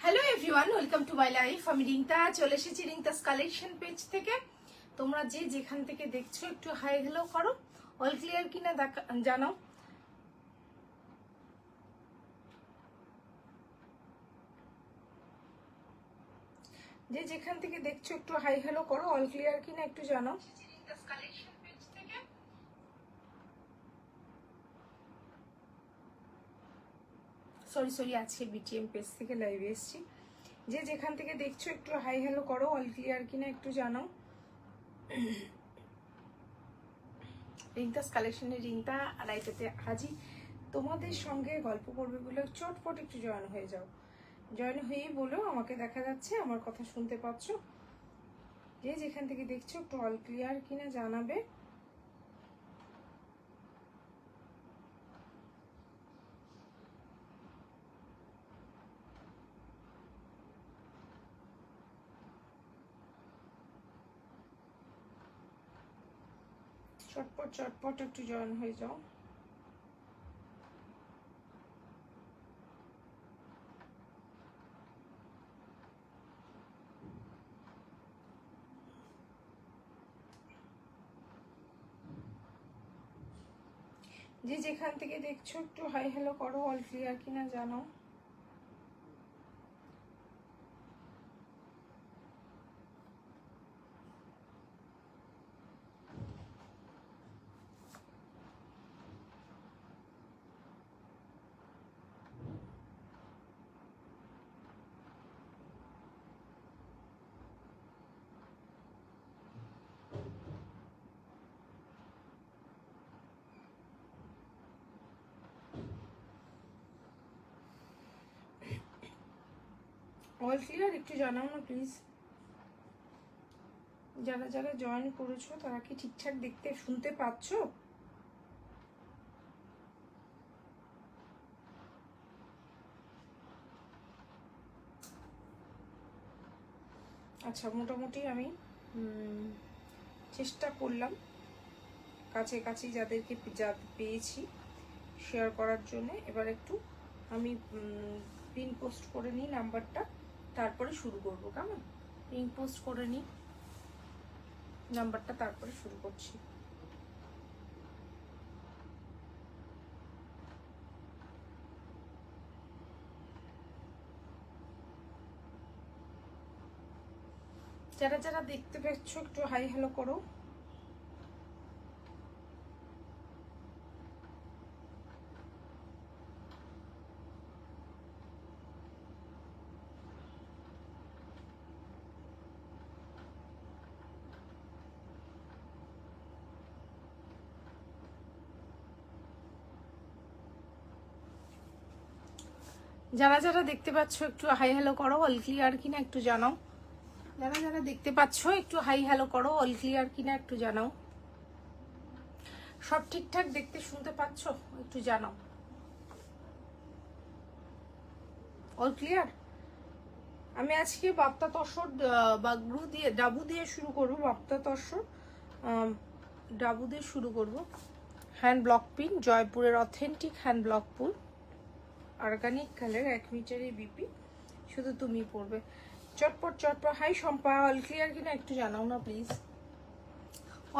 Hello everyone, welcome to my life. আমি রিংতা চলে এসেছি রিংতাস কালেকশন পেজ থেকে। তোমরা যে যেখান থেকে দেখছো একটু হাই হ্যালো করো, অল ক্লিয়ার কিনা জানাও। যে যেখান থেকে দেখছো একটু হাই হ্যালো করো, অল ক্লিয়ার কিনা একটু জানাও। সরি আজকে বিটিএম পেজ থেকে লাইভে এসেছি। যে যেখান থেকে দেখছো একটু হাই হ্যালো করো, অল ক্লিয়ার কিনা একটু জানাও। রিংতাস কালেকশনের রিংতা আড়াইটাতে হাজির তোমাদের সঙ্গে গল্প করবে বলে চটপট একটু জয়েন হয়ে যাও। জয়েন হয়েই বলো আমাকে দেখা যাচ্ছে, আমার কথা শুনতে পাচ্ছ। যে যেখান থেকে দেখছো একটু অল ক্লিয়ার কিনা জানাবে। চটপট চটপট একটু জয়েন হয়ে যাও। যে যেখান থেকে দেখছো একটু হাই হ্যালো করো, অল ক্লিয়ার কিনা জানাও। অল ক্লিয়ার একটু জানাও না প্লিজ। যারা যারা জয়েন করেছো তারা কি ঠিকঠাক দেখতে শুনতে পাচ্ছো? আচ্ছা, মোটামুটি আমি চেষ্টা করলাম কাছে যাদেরকে পেয়েছি শেয়ার করার জন্য। এবার একটু আমি পিন পোস্ট করে নিই নাম্বারটা, তারপরে শুরু করবো। কেমন? পিন পোস্ট করে নিই নাম্বারটা, তারপরে শুরু করছি। যারা যারা দেখতে পাচ্ছ একটু হাই হ্যালো করো। যারা যারা দেখতে পাচ্ছ একটু হাই হ্যালো করো, অল ক্লিয়ার কিনা একটু জানাও। যারা যারা দেখতে পাচ্ছ একটু হাই হ্যালো করো, অল ক্লিয়ার কিনা একটু জানাও। সব ঠিকঠাক দেখতে শুনতে পাচ্ছ একটু জানাও। All clear. আমি আজকে বাপ্তা তসর বাগরু দিয়ে ডাবু দিয়ে শুরু করবো। বাপ্তা তসর ডাবু দিয়ে শুরু করব। হ্যান্ড ব্লক পিন, জয়পুরের অথেন্টিক হ্যান্ড ব্লক পুল, অর্গানিক কালার, 1 মিটারের বিপি, শুধু তুমি পড়বে। চটপট চটপট। হাই শম্পা, অল ক্লিয়ার কিনা একটু জানাও না প্লিজ।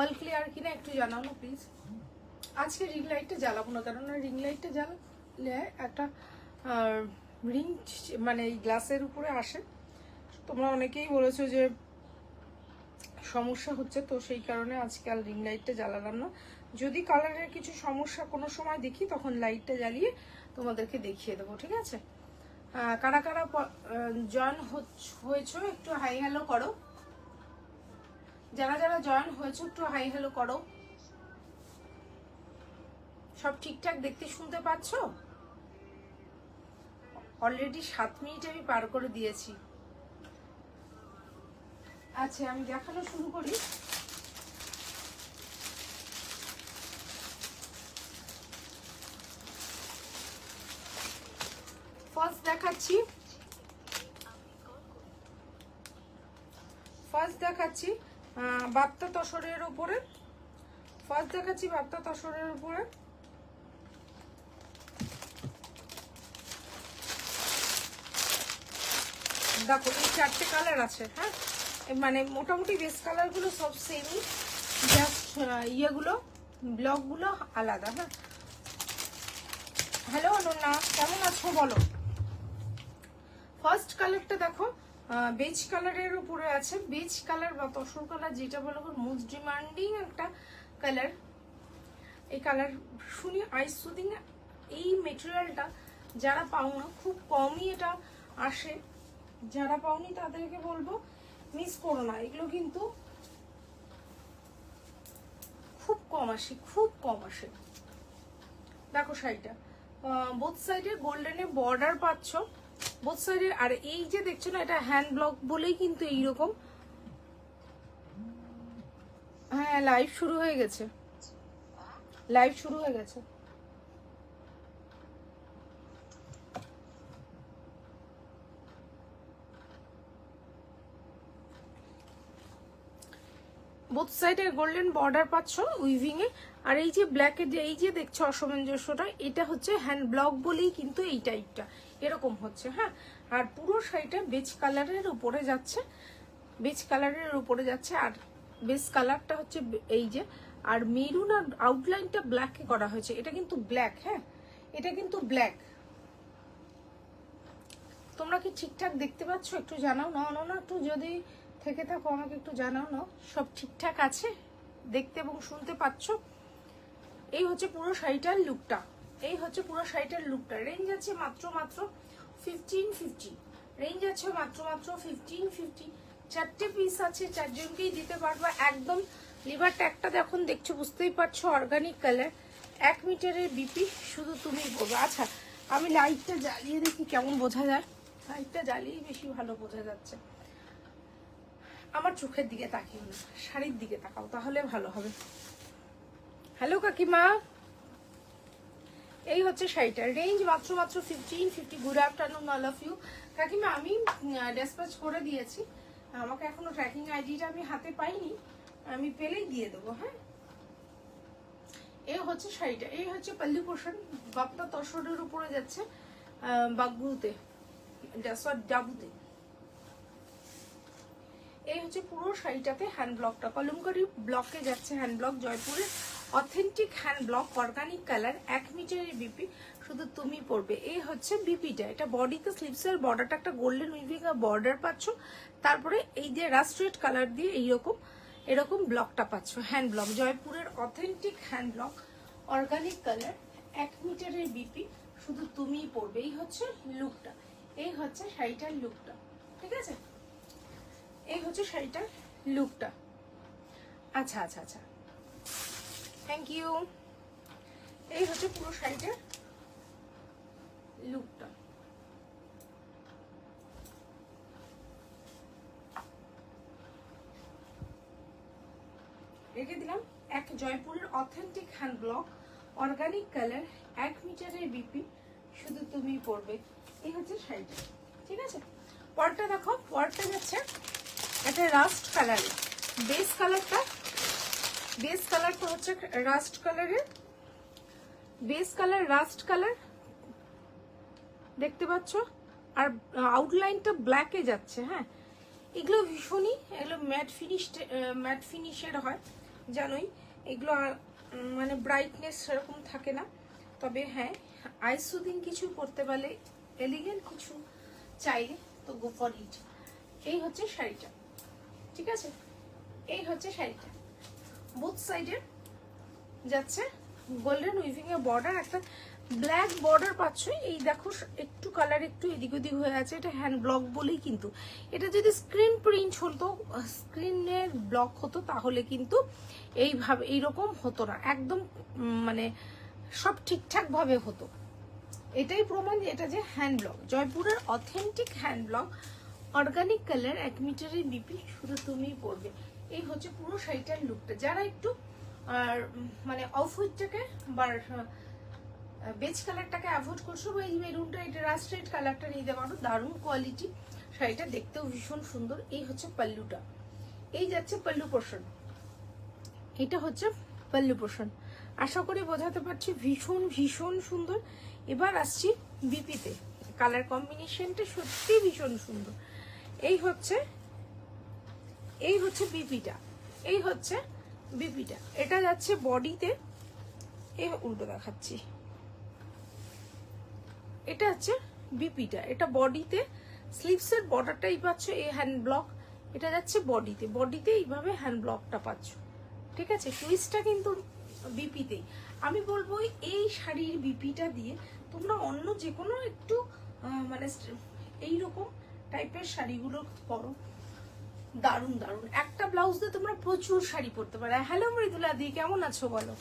অল ক্লিয়ার কিনা একটু জানাও না প্লিজ। আজকে রিং লাইটটা জ্বালাবো না, কারণ রিং লাইটটা জ্বালালে একটা রিং মানে এই গ্লাসের উপরে আসে। তোমরা অনেকেই বলেছো যে সমস্যা হচ্ছে, তো সেই কারণে আজকাল রিং লাইটটা জ্বালালাম না। যদি কালারের কিছু সমস্যা কোনো সময় দেখি তখন লাইটটা জ্বালিয়ে তোমাদেরকে দেখিয়ে দেবো, ঠিক আছে? কারা কারা জয়েন হয়েছো একটু হাই হ্যালো করো। যারা যারা জয়েন হয়েছো একটু হাই হ্যালো করো। সব ঠিকঠাক দেখতে শুনতে পাচ্ছ? অলরেডি 7 মিনিট আমি পার করে দিয়েছি। আচ্ছা, আমি দেখানো শুরু করি। ফার্স্ট দেখাচ্ছি বাপ্তা তসরের উপরে। ফার্স্ট দেখাচ্ছি বাপ্তা তসরের উপরে। দেখো এই 4টে কালার আছে, হ্যাঁ মানে মোটামুটি বেস কালারগুলো সব সেমই, জাস্ট ইয়েগুলো ব্লকগুলো আলাদা। হ্যাঁ হ্যালো অনন্যা, কেমন আছো বলো? ফার্স্ট কালারটা দেখো বেজ কালারের উপরে আছে, বেজ কালার বা তসর কালার যেটা বলো, মোস্ট ডিমান্ডিং একটা কালার। এই কালার শুনি আইস সুদিং। এই মেটেরিয়ালটা যারা পাও না, খুব কমই এটা আসে, যারা পাওনি তাদেরকে বলবো মিস করো না, এগুলো কিন্তু খুব কম আসে, খুব কম আসে। দেখো শাড়িটা বোথ সাইডে গোল্ডেনে বর্ডার পাচ্ছ বোথ সাইডে। আর এই যে দেখছো না, এটা হ্যান্ড ব্লক বলেই কিন্তু এইরকম। হ্যাঁ লাইভ শুরু হয়ে গেছে, লাইভ শুরু হয়ে গেছে। বোথ সাইডে গোল্ডেন বর্ডার পাচ্ছ উইভিং এ। আর এই যে ব্ল্যাকের যে এই যে দেখছো অসামঞ্জস্যটা, এটা হচ্ছে হ্যান্ড ব্লক বলেই কিন্তু এই টাইপটা এরকম হচ্ছে। হ্যাঁ আর পুরো শাড়িটা বেজ কালারের উপরে যাচ্ছে, বেজ কালারের উপরে যাচ্ছে। আর বেস কালারটা হচ্ছে এই যে, আর মেরুন আর আউটলাইনটা ব্ল্যাকে করা হয়েছে। এটা কিন্তু ব্ল্যাক, হ্যাঁ এটা কিন্তু ব্ল্যাক। তোমরা কি ঠিকঠাক দেখতে পাচ্ছ? একটু জানাও না না, একটু যদি থেকে থাকো আমাকে একটু জানাও না, সব ঠিকঠাক আছে দেখতে এবং শুনতে পাচ্ছ? এই হচ্ছে পুরো শাড়িটার লুকটা, এই হচ্ছে পুরো শাড়িটার লুকটা। রেঞ্জ আছে মাত্র 1550, রেঞ্জ আছে মাত্র 1550। 4টে পিস আছে, 4জনকেই দিতে পারবো একদম। লিভার ট্যাগটা যখন দেখছো বুঝতেই পারছো, অর্গানিক কালার, 1 মিটারের বিপি, শুধু তুমি বলবো। আচ্ছা আমি লাইটটা জ্বালিয়ে দেখি কেমন বোঝা যায়, লাইটটা জ্বালিয়ে বেশি ভালো বোঝা যাচ্ছে। আমার চোখের দিকে তাকিও না, শাড়ির দিকে তাকাও, তাহলে ভালো হবে। হ্যালো কাকিমা, এই হচ্ছে শাড়িটার রেঞ্জ মাত্র 1550। Good afternoon all of you. কাকিমা আমি ডেসপ্যাচ করে দিয়েছি, আমাকে এখনো ট্র্যাকিং আইডিটা আমি হাতে পাইনি, আমি পেলেই দিয়ে দেবো। হ্যাঁ এই হচ্ছে শাড়িটা, এই হচ্ছে পাল্লু পোর্শন, বাপ্তা তসরের উপরে যাচ্ছে বাগগুতে, ডাবুতে। এই হচ্ছে পুরো শাড়িটাতে হ্যান্ড ব্লকটা কলমকারি ব্লকে যাচ্ছে, হ্যান্ড ব্লক জয়পুরের authentic hand block, organic colour, 1 মিটারের বিপি, শুধু তুমি পড়বে। এই হচ্ছে বিপিটা, এটা বডিতে স্লিভসের বর্ডারটা একটা গোল্ডেন উইভিং বর্ডার পাচ্ছ, তারপরে এই যে রাস্ট রেড কালার দিয়ে এইরকম এরকম ব্লকটা পাচ্ছ, হ্যান্ড ব্লক জয়পুরের authentic hand block, organic colour, 1 মিটারের বিপি, শুধু তুমিই পড়বে। এই হচ্ছে লুকটা, এই হচ্ছে শাড়িটার লুকটা, ঠিক আছে? এই হচ্ছে শাড়িটার লুকটা। আচ্ছা আচ্ছা আচ্ছা, থ্যাংক ইউ। এই হচ্ছে পুরো শাড়িটার লুকটা। রেখে দিলাম। এক জয়পুরের authentic hand block, organic colour, 1 মিটারের বিপি, শুধু তুমি পড়বে। এই হচ্ছে শাড়িটা, ঠিক আছে? পরটা দেখো, পরটা যাচ্ছে একটা রাস্ট কালারে, বেস কালারটা হচ্ছে রাস্ট কালারের, বেস কালার রাস্ট কালার দেখতে পাচ্ছ, আর আউটলাইনটা ব্ল্যাকে যাচ্ছে। হ্যাঁ এগুলো ভীষণই, এগুলো ম্যাট ফিনিশের হয় জানোই, এগুলো মানে ব্রাইটনেস সেরকম থাকে না। তবে হ্যাঁ আইস সুদিং কিছু করতে পারলে, এলিগেন্ট কিছু চাইলে তো গো ফর ইট। এই হচ্ছে শাড়িটা, ঠিক আছে? এই হচ্ছে শাড়িটা, বোথ সাইডে যাচ্ছে গোল্ডেন উইভিং এর বর্ডার, একটা ব্ল্যাক বর্ডার পাচ্ছ। এই দেখো একটু কালার একটু এদিক ওদিক হয়ে আছে, এটা হ্যান্ড ব্লক বলেই কিন্তু। এটা যদি স্ক্রিন প্রিন্ট হতো, স্ক্রিনের ব্লক হতো, তাহলে কিন্তু এইভাবে এইরকম হতো না, একদম মানে সব ঠিকঠাক ভাবে হতো। এটাই প্রমাণ যে এটা যে হ্যান্ড ব্লক, জয়পুরের authentic hand block, organic colour, 1 মিটারের বিপি, শুধু তুমিই পড়বে। এই হচ্ছে পুরো শাড়িটার লুকটা। যারা একটু আর মানে অফ হুইটটাকে বা বেজ কালারটাকে অ্যাভয়েড করছো, বা এই মেরুনটা, এটা রাস্ট রেড কালারটা নিতে পারো, দারুণ কোয়ালিটি, শাড়িটা দেখতেও ভীষণ সুন্দর। এই হচ্ছে পাল্লুটা, এই যাচ্ছে পাল্লু পোর্শন, এটা হচ্ছে পাল্লু পোর্শন। আশা করি বোঝাতে পারছি, ভীষণ ভীষণ সুন্দর। এবার আসছি বিপিতে, কালার কম্বিনেশনটা সত্যি ভীষণ সুন্দর। এই হচ্ছে বিপিটা, এই হচ্ছে বিপিটা। এটা যাচ্ছে বডিতে, এই উল্টো দেখাচ্ছি, এটা হচ্ছে বিপিটা, এটা বডিতে স্লিভসের বর্ডারটাই পাচ্ছ, এই হ্যান্ড ব্লক, এটা যাচ্ছে বডিতে, বডিতে এইভাবে হ্যান্ড ব্লকটা পাচ্ছ, ঠিক আছে। টুইস্টটা কিন্তু বিপিতেই। আমি বলবো এই শাড়ির বিপিটা দিয়ে তোমরা অন্য যে কোনো একটু মানে এইরকম টাইপের শাড়িগুলো পরো, দারুণ দারুণ। একটা ব্লাউজ দিয়ে তোমরা প্রচুর শাড়ি পরতে পারো। হ্যালো মৃদুলা দি, কেমন আছো বলো?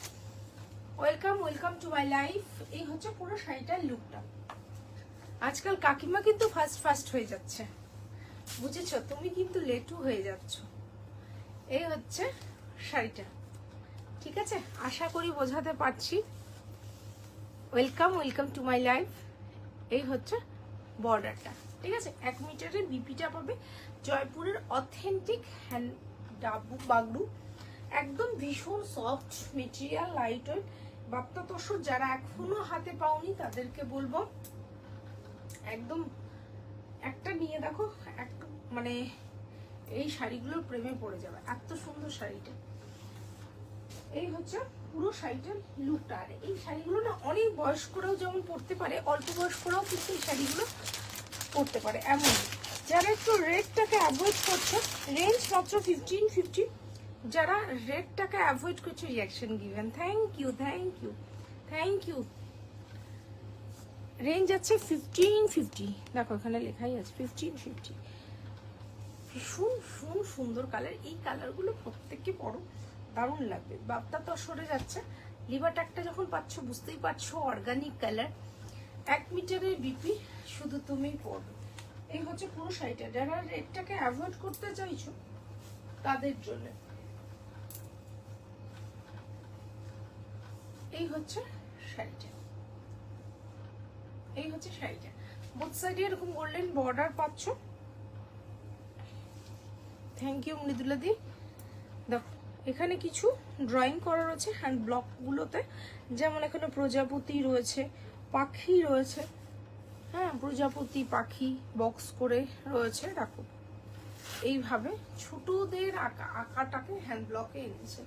Welcome welcome to my life. এই হচ্ছে পুরো শাড়িটার লুকটা। আজকাল কাকিমা কিন্তু ফাস্ট হয়ে যাচ্ছে, বুঝেছো? তুমি কিন্তু লেটু হয়ে যাচ্ছ। এই হচ্ছে শাড়িটা, ঠিক আছে? আশা করি বোঝাতে পারছি। Welcome welcome to my life. এই হচ্ছে বর্ডারটা, ঠিক আছে। 1 মিটারের বিপিটা পাবে, জয়পুরের অথেন্টিক হ্যান্ড ডাবু বাগড়ু, একদম ভীষণ soft material, light weight. Bapta tussar যারা এখনো হাতে পাওনি তাদেরকে বলবো একদম একটা নিয়ে দেখো, এক মানে এই শাড়িগুলোর প্রেমে পড়ে যাবে, এত সুন্দর শাড়িটা। এই হচ্ছে পুরো শাড়িটার লুকটা। আর এই শাড়িগুলো না অনেক বয়স্করাও যেমন পরতে পারে, অল্প বয়স্করাও কিন্তু এই শাড়িগুলো পরতে পারে। এমন যারা একটু রেডটাকে অ্যাভয়েড করছে, রেঞ্জ মাত্র 1550, যারা রেডটাকে অ্যাভয়েড করছে, reaction given, thank you thank you thank you. Range আছে 1550, দেখো এখানে লেখাই আছে 1550। ভীষণ ভীষণ সুন্দর কালার, এই কালারগুলো প্রত্যেককে পরো, দারুণ লাগবে। বাপ্তা তসরে যাচ্ছে, লিভার ট্যাগটা যখন পাচ্ছ বুঝতেই পারছো অর্গানিক কালার, 1 মিটারের বিপি, শুধু তুমিই পরবে। এই হচ্ছে পুরো শাড়িটা। যারা রেডটাকে অ্যাভয়েড করতে চাইছো তাদের জন্য এই হচ্ছে শাড়িটা, এই হচ্ছে শাড়িটা। বোথ সাইডে এরকম গোল্ডেন বর্ডার পাচ্ছ। থ্যাংক ইউ মৃদুলা দি। দেখো এখানে কিছু ড্রয়িং করা রয়েছে হ্যান্ড ব্লকগুলোতে, যেমন এখানে প্রজাপতি রয়েছে, পাখি রয়েছে, হ্যাঁ প্রজাপতি পাখি বক্স করে রয়েছে। দেখো এইভাবে ছোটদের আঁকাটাকে হ্যান্ড ব্লকে এনেছে।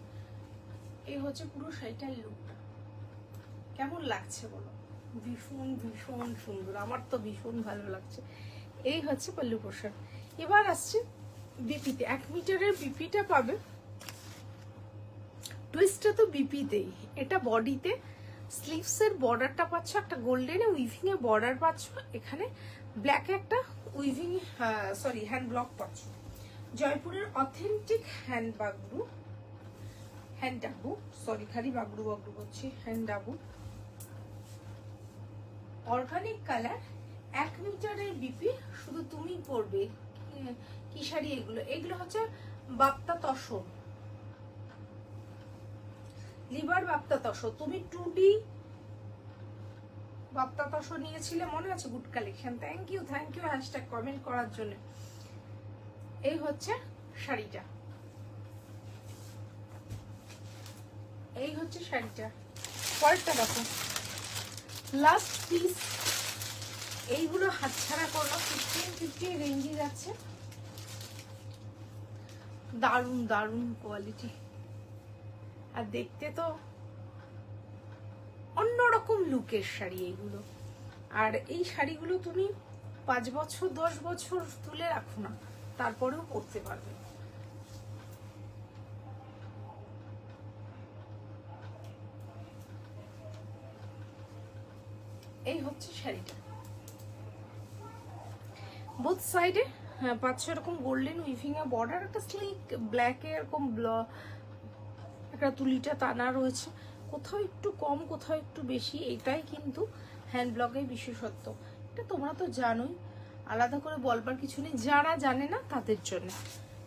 এই হচ্ছে পুরো শাড়িটার লুকটা, কেমন লাগছে বলো? ভীষণ ভীষণ সুন্দর, আমার তো ভীষণ ভালো লাগছে। এই হচ্ছে পল্লু পোশাক। এবার আসছে বিপিতে, 1 মিটারের বিপিটা পাবে, টুইস্টটা তো বিপিতেই। এটা বডিতে স্লিভসের বর্ডারটা পাচ্ছ, একটা গোল্ডেনে উইভিং এ বর্ডার পাচ্ছ, এখানে ব্ল্যাকে একটা উইভিং সরি হ্যান্ড ব্লক পাচ্ছ। জয়পুরের authentic hand Bagru, hand Dabu, sorry খালি বাগড়ু বাগড়ু করছি, হ্যান্ড ডাবু, অর্গানিক কালার, 1 মিটারের বিপি, শুধু তুমি পরবে। কি শাড়ি এগুলো? এগুলো হচ্ছে বাপ্তা তসর, লিভার বাপ্তা তসর। তুমি 2D বাপ্তা তসর নিয়েছিলে মনে আছে? Good collection, thank you hashtag comment করার জন্য। এই হচ্ছে শাড়িটা, এই হচ্ছে শাড়িটা। পরেরটা দেখো, লাস্ট পিস। এইগুলো হাতছাড়া করলো, 1550 রেঞ্জে যাচ্ছে, দারুণ দারুণ কোয়ালিটি, আর দেখতে তো অন্যরকম লুকের শাড়ি এইগুলো। আর এই শাড়িগুলো তুমি 5 বছর 10 বছর তুলে রাখো না, তারপরেও পরতে পারবে। এই হচ্ছে শাড়িটা, বোথ সাইডে পাচ্ছ এরকম গোল্ডেন উইভিং এ বর্ডার, একটা স্লিক ব্ল্যাকে এরকম একটা তুলিটা টানা রয়েছে, কোথাও একটু কম কোথাও একটু বেশি, এটাই কিন্তু হ্যান্ড ব্লকের বিশেষত্ব। এটা তোমরা তো জানোই, আলাদা করে বলবার কিছু নেই, যারা জানে না তাদের জন্য।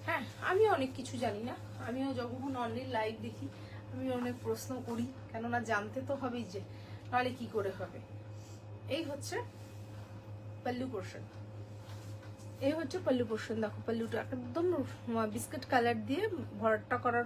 হ্যাঁ আমি অনেক কিছু জানি না, আমিও যখন অনলাইন লাইভ দেখি আমি অনেক প্রশ্ন করি, কেননা জানতে তো হবেই, যে নাহলে কি করে হবে। এই হচ্ছে পল্লু পোর্শন, এই হচ্ছে পল্লু পোর্শন। দেখো পল্লুটা একদম বিস্কিট কালার দিয়ে ভরাটটা করার